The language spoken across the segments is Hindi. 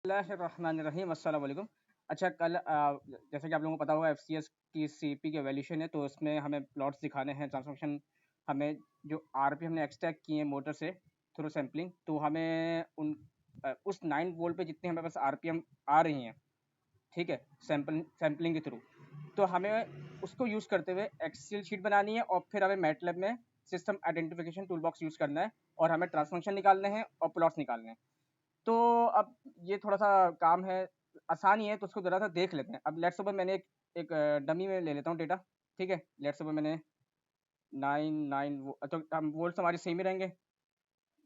बिस्मिल्लाहिर्रहमानिर्रहीम, अस्सलाम वालेकुम। अच्छा, जैसे कि आप लोगों को पता होगा एफसीएस की सीपी की वैल्यूएशन है, तो उसमें हमें प्लॉट्स दिखाने हैं, ट्रांसफॉर्मेशन हमें जो आरपी हमने एक्सट्रैक्ट किए हैं मोटर से थ्रू सैम्पलिंग, तो हमें उस 9 वोल्ट पे जितने हमारे पास आरपीएम आ रही हैं, ठीक है, सैम्पलिंग के थ्रू, तो हमें उसको यूज़ करते हुए एक्सेल शीट बनानी है और फिर हमें मैटलैब में system identification tool box use करना है और हमें ट्रांसफॉर्मेशन निकालने हैं और प्लॉट्स निकालने हैं। तो अब ये थोड़ा-सा काम है, आसान ही है, तो उसको ज़रा-सा देख लेते हैं। अब लेट्स सपोज़ मैंने एक डमी में ले लेता हूँ डेटा, ठीक है? लेट्स सपोज़ मैंने 9 तो हम वोल्ट्स हमारे सेम ही रहेंगे।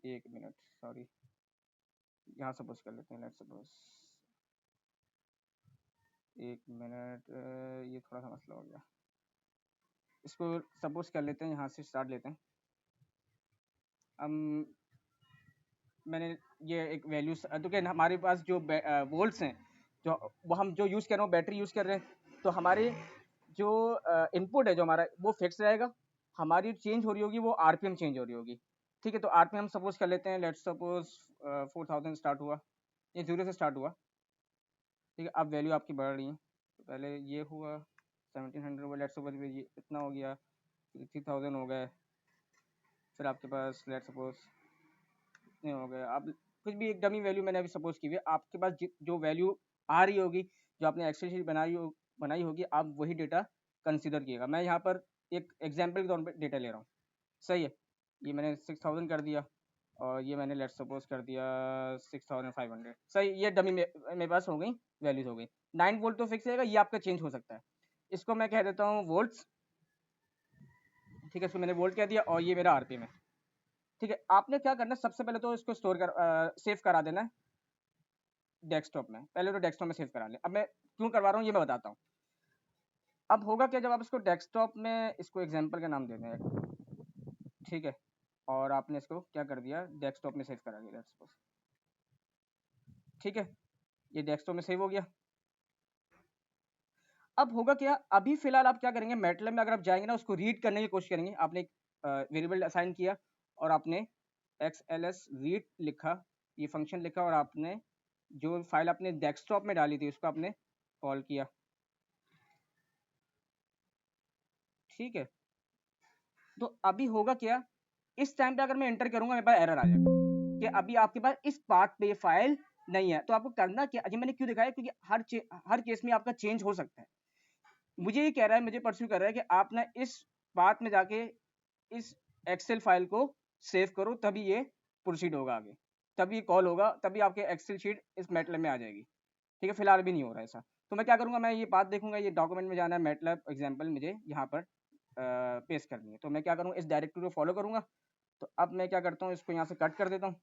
1 मिनट, सॉरी, यहाँ सपोज़ कर लेते हैं, लेट्स सपोज़ 1 मिनट, ये थोड़ा-सा मसला हो गया। इसको सपोज़ कर लेते हैं, यहाँ से स्टार्ट लेते हैं। मैंने ये एक वैल्यूज़ तो क्या हमारे पास जो वोल्ट्स हैं, जो वो हम जो यूज़ कर रहे हैं, वो बैटरी यूज़ कर रहे हैं, तो हमारे जो इनपुट है जो हमारा, वो फिक्स रहेगा। हमारी चेंज हो रही होगी, वो आरपीएम चेंज हो रही होगी। ठीक है, तो आरपीएम सपोज़ कर लेते हैं, लेट्स सपोज़ 4000 स्टार्ट हुआ, ये 0 से स्टार्ट हुआ, ठीक है? अब वैल्यू आपकी बढ़ रही है। तो पहले ये हुआ, 1700 हुआ, लेट्स सपोज़ ये इतना हो गया, 3000 हो गए, फिर आपके पास लेट्स सपोज़ इतने हो गए। अब कुछ भी एक डमी वैल्यू मैंने अभी सपोज़ की हुई है, आपके पास जो वैल्यू आ रही होगी, जो आपने एक्सेल शीट बनाई होगी, आप वही डेटा कंसीडर कीजिएगा। मैं यहाँ पर एक एग्जांपल के तौर पे डेटा ले रहा हूँ, सही है? ये मैंने 6000 कर दिया और ये मैंने लेट्स सपोज़ कर दिया 6500, सही। ये डमी में मेरे पास हो गई, वैल्यूज़ हो गई। 9 वोल्ट तो फिक्स रहेगा, ये आपका चेंज हो सकता है। इसको मैं कह देता हूँ वोल्ट्स, ठीक है? इसको मैंने वोल्ट कह दिया और ये मेरा आरपीएम है, ठीक है? आपने क्या करना है, सबसे पहले तो इसको सेव करा देना है डेस्कटॉप में। पहले तो डेस्कटॉप में सेव करा लें। अब मैं क्यों करवा रहा हूँ, ये मैं बताता हूँ। अब होगा क्या, जब आप इसको डेस्कटॉप में, इसको एग्जांपल का नाम दे दें एक, ठीक है? और आपने इसको क्या कर दिया, डेस्कटॉप में सेव करा दिया, लेट्स सपोज, ठीक है? ये डेस्कटॉप में सेव हो गया। अब होगा क्या, अभी फिलहाल आप क्या करेंगे, मैटलैब में अगर आप जाएंगे ना, उसको रीड करने की कोशिश करेंगे। आपने एक वेरिएबल असाइन किया और आपने XLS रीड लिखा, ये फंक्शन लिखा, और आपने जो फाइल आपने डेस्कटॉप में डाली थी उसको आपने कॉल किया, ठीक है? तो अभी होगा क्या, इस टाइम पे अगर मैं एंटर करूंगा, मेरे पास एरर आ जाएगा कि अभी आपके पास इस पार्ट पे ये फाइल नहीं है। तो आपको करना क्या, अभी मैंने क्यों दिखाया, क्योंकि हर केस में आपका चेंज हो सकता है। मुझे ये कह रहा है, मुझे परस्यू कर रहा है कि आप ना इस पार्ट में जाके इस एक्सेल फाइल को सेव करो, तभी ये प्रोसीड होगा आगे, तभी कॉल होगा, तभी आपके एक्सेल शीट इस मैटलैब में आ जाएगी, ठीक है? फिलहाल भी नहीं हो रहा है ऐसा। तो मैं क्या करूंगा, मैं ये बात देखूंगा, ये डॉक्यूमेंट में जाना है, मैटलैब एग्जाम्पल मुझे यहाँ पर पेस्ट करनी है, तो मैं क्या करूँगा, इस डायरेक्टरी को फॉलो करूँगा। तो अब मैं क्या करता हूँ, इसको यहाँ से कट कर देता हूँ,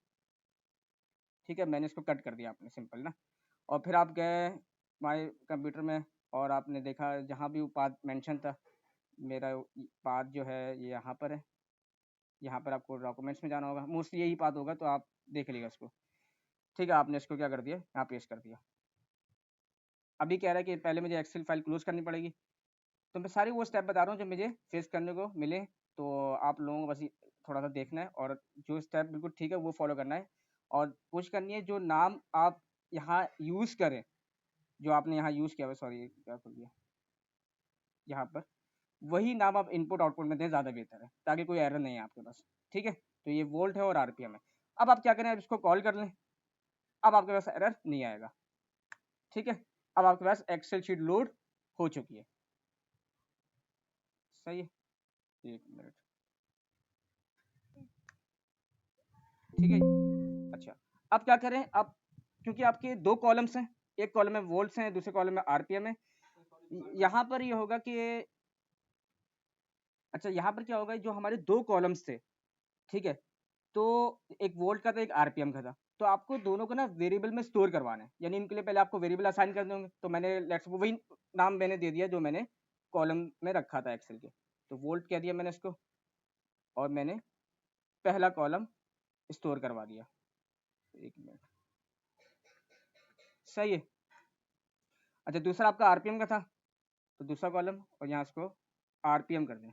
ठीक है? मैंने इसको कट कर दिया, आपने सिंपल ना। और फिर आप गए माय कंप्यूटर में और आपने देखा जहाँ भी वो पाथ मेंशन था, मेरा पाथ जो है ये यहाँ पर है। यहाँ पर आपको डॉक्यूमेंट्स में जाना होगा, मोस्टली यही पाथ होगा, तो आप देख लीजिएगा इसको, ठीक है? आपने इसको क्या कर दिया, यहाँ पेस्ट कर दिया। अभी कह रहा है कि पहले मुझे एक्सेल फाइल क्लोज करनी पड़ेगी, तो मैं सारी वो स्टेप बता रहा हूँ जो मुझे फेस करने को मिले। तो आप लोगों को बस थोड़ा सा देखना है और जो स्टेप बिल्कुल ठीक है वो फॉलो करना है, और कोशिश करनी है जो नाम आप यहाँ यूज़ करें, जो आपने यहाँ यूज़ किया हुआ, सॉरी क्या कर दिया यहाँ पर, वही नाम आप इनपुट आउटपुट में दें, ज़्यादा बेहतर है, ताकि कोई एरर नहीं है आपके पास, ठीक है? तो ये वोल्ट है और आरपीएम है। अब आप क्या करें, अब इसको कॉल कर लें, अब आपके पास एरर नहीं आएगा, ठीक है? अब आपके पास एक्सेल शीट लोड हो चुकी है, सही है? 1 मिनट, ठीक है? अच्छा, अब क्या करें, अब क्योंकि आपके 2 कॉलम्स हैं, एक कॉलम में वोल्ट्स हैं, दूसरे कॉलम में आरपीएम है। यहाँ पर ये होगा कि, अच्छा, यहाँ पर क्या होगा, जो हमारे 2 कॉलम्स थे, ठीक है? तो एक वोल्ट का था, एक आरपीएम का था। तो आपको दोनों को ना वेरिएबल में स्टोर करवाना है, यानी इनके लिए पहले आपको वेरिएबल असाइन करने होंगे। तो मैंने लेट्स वही नाम मैंने दे दिया जो मैंने कॉलम में रखा था एक्सेल के। तो वोल्ट कह दिया मैंने इसको, और मैंने पहला कॉलम स्टोर करवा दिया। 1 मिनट, सही है? अच्छा, दूसरा आपका आरपीएम का था, तो दूसरा कॉलम और यहाँ इसको आरपीएम कर दें,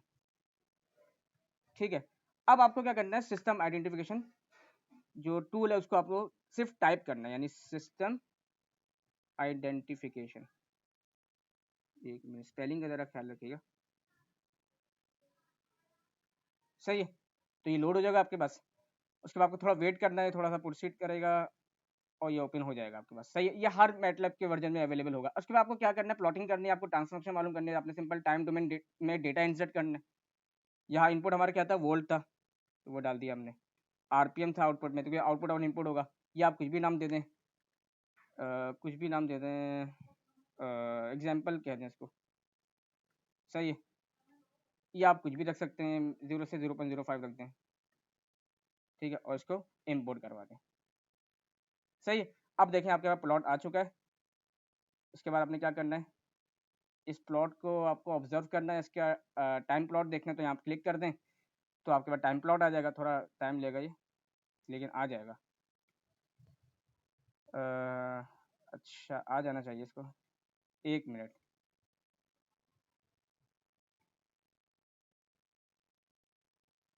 ठीक है? अब आपको क्या करना है, सिस्टम आइडेंटिफिकेशन जो टूल है उसको आपको सिर्फ टाइप करना है, यानी सिस्टम आइडेंटिफिकेशन, एक मिनट, स्पेलिंग का ज़रा ख्याल रखिएगा। सही है, तो ये लोड हो जाएगा आपके पास। उसके बाद आपको थोड़ा वेट करना है, थोड़ा सा प्रोसीड करेगा और ये ओपन हो जाएगा आपके पास। सही है, ये हर मैटलैब के वर्जन में अवेलेबल होगा। उसके बाद आपको क्या करना है, प्लॉटिंग करनी है, आपको ट्रांसफॉर्मेशन मालूम करनी है, आपने सिंपल टाइम डोमेन में डेटा इंसर्ट करना है। यहाँ इनपुट हमारा क्या था, वोल्ट था, तो वो डाल दिया हमने। आरपीएम था आउटपुट में, तो ये आउटपुट और इनपुट होगा। ये आप कुछ भी नाम दे दें, कुछ भी नाम दे दें, एग्जाम्पल कह दें इसको। सही है, ये आप कुछ भी रख सकते हैं, 0 से 0.05 रख दें, ठीक है, और इसको इम्पोर्ट करवा दें। सही है, अब देखें आपके पास प्लॉट आ चुका है। इसके बाद आपने क्या करना है, इस प्लॉट को आपको ऑब्जर्व करना है, इसका टाइम प्लॉट देखना है, तो यहाँ क्लिक कर दें, तो आपके पास टाइम प्लॉट आ जाएगा। थोड़ा टाइम लेगा ये, लेकिन आ जाएगा। अच्छा, आ जाना चाहिए इसको, 1 मिनट।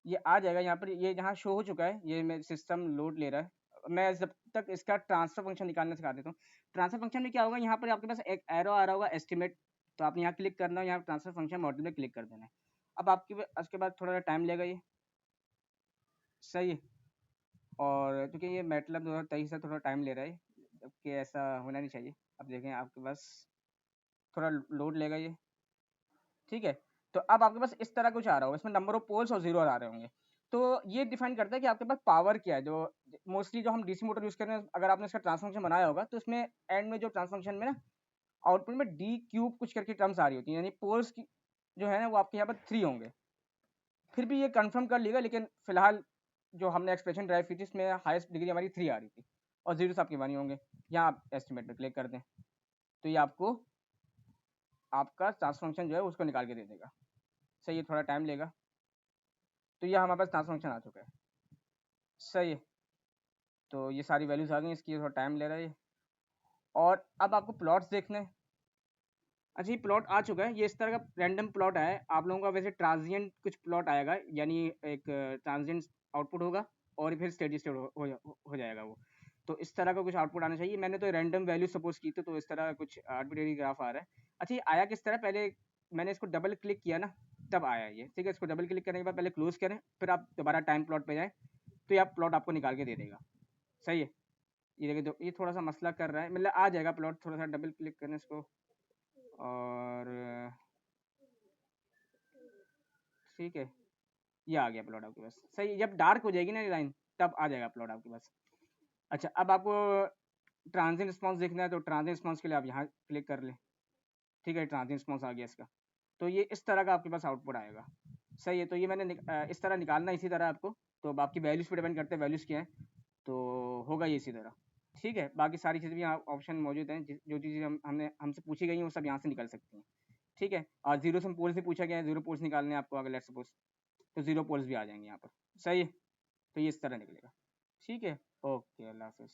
ये आ जाएगा यहाँ पर, ये जहाँ शो हो चुका है, ये मेरे सिस्टम लोड ले रहा है। मैं जब तक इसका ट्रांसफर फंक्शन निकालना सिखा देता हूँ। ट्रांसफर फंक्शन में क्या होगा, यहाँ पर आपके पास एक एरो आ रहा होगा एस्टिमेट, तो आपने यहाँ क्लिक करना है, यहाँ ट्रांसफर फंक्शन मॉड्यूल में क्लिक कर देना है। अब आपके उसके बाद थोड़ा टाइम लेगा ये। सही है, और क्योंकि ये मैटलब 2023 से थोड़ा टाइम ले रहा है, जबकि ऐसा होना नहीं चाहिए। अब देखें आपके पास थोड़ा लोड लेगा ये, ठीक है। तो अब आपके पास इस तरह कुछ आ रहा होगा, इसमें नंबर ऑफ पोल्स और जीरो आ रहे होंगे। तो ये डिफाइन करता है कि आपके पास पावर क्या है। जो मोस्टली जो हम डीसी मोटर यूज़ कर रहे हैं, अगर आपने इसका ट्रांसफॉर्मेशन बनाया होगा, तो इसमें एंड में जो ट्रांसफॉर्मेशन में ना आउटपुट में डी क्यूब कुछ करके टर्म्स आ रही होती हैं, यानी पोल्स की जो है ना वो आपके यहाँ पर 3 होंगे। फिर भी ये कंफर्म कर लिएगा, लेकिन फिलहाल जो हमने एक्सप्रेशन ड्राइव की थी, इसमें हाईएस्ट डिग्री हमारी 3 आ रही थी, और जीरोस आपके बनी होंगे। यहाँ आप एस्टिमेट पे क्लिक कर दें, तो ये आपको आपका ट्रांसफॉर्मेशन जो है उसको निकाल के दे देगा। सही है, थोड़ा टाइम लेगा। तो ये हमारे पास ट्रांसफॉर्मेशन आ चुका है। सही है, तो ये सारी वैल्यूज आ गई, इसकी थोड़ा टाइम ले रहा है ये। और अब आपको प्लॉट्स देखने हैं। अच्छा, ये प्लॉट आ चुका है, ये इस तरह का रैंडम प्लॉट आया है। आप लोगों का वैसे ट्रांजिएंट कुछ प्लॉट आएगा, यानी एक ट्रांजिएंट आउटपुट होगा और फिर स्टेडी स्टेट हो जाएगा वो। तो इस तरह का कुछ आउटपुट आना चाहिए। मैंने तो रैंडम वैल्यू सपोज की थी, तो इस तरह कुछ आर्बिट्रेरी ग्राफ आ रहा है। अच्छा, ये आया किस तरह, पहले मैंने इसको डबल क्लिक किया ना, तब आया ये, ठीक है। इसको डबल क्लिक करने के बाद पहले क्लोज करें, फिर आप दोबारा टाइम प्लॉट पे जाएं, तो ये आप प्लॉट आपको निकाल के दे देगा। सही है, ये देखिए, ये थोड़ा सा मसला कर रहा है, मतलब आ जाएगा प्लॉट। थोड़ा सा डबल क्लिक करें इसको, और ठीक है, ये आ गया प्लॉट आपके पास। सही, जब डार्क हो जाएगी ना ये लाइन, तब आ जाएगा प्लॉट आपके पास। अच्छा, अब आपको ट्रांजिएंट रिस्पांस देखना है, तो ट्रांजिएंट रिस्पांस के लिए आप यहाँ क्लिक कर लें, ठीक है। ट्रांजिएंट रिस्पांस आ गया इसका, तो ये इस तरह का आपके पास आउटपुट आएगा। सही है, तो ये मैंने इस तरह निकालना है, इसी तरह आपको। तो अब आपकी वैल्यूज पे डिपेंड करते हैं, वैल्यूज क्या है, तो होगा ये इसी तरह, ठीक है। बाकी सारी चीज़ें भी यहाँ ऑप्शन मौजूद हैं, जो चीज़ें हमसे पूछी गई हैं वो सब यहाँ से निकल सकती हैं, ठीक है। और जीरो से पोल से पूछा गया है, जीरो पोल्स निकालने हैं आपको, अगर लेट्स सपोज, तो जीरो पोल्स भी आ जाएंगे यहाँ पर। सही है, तो ये इस तरह निकलेगा, ठीक है। ओके, अल्लाह हाफिज़।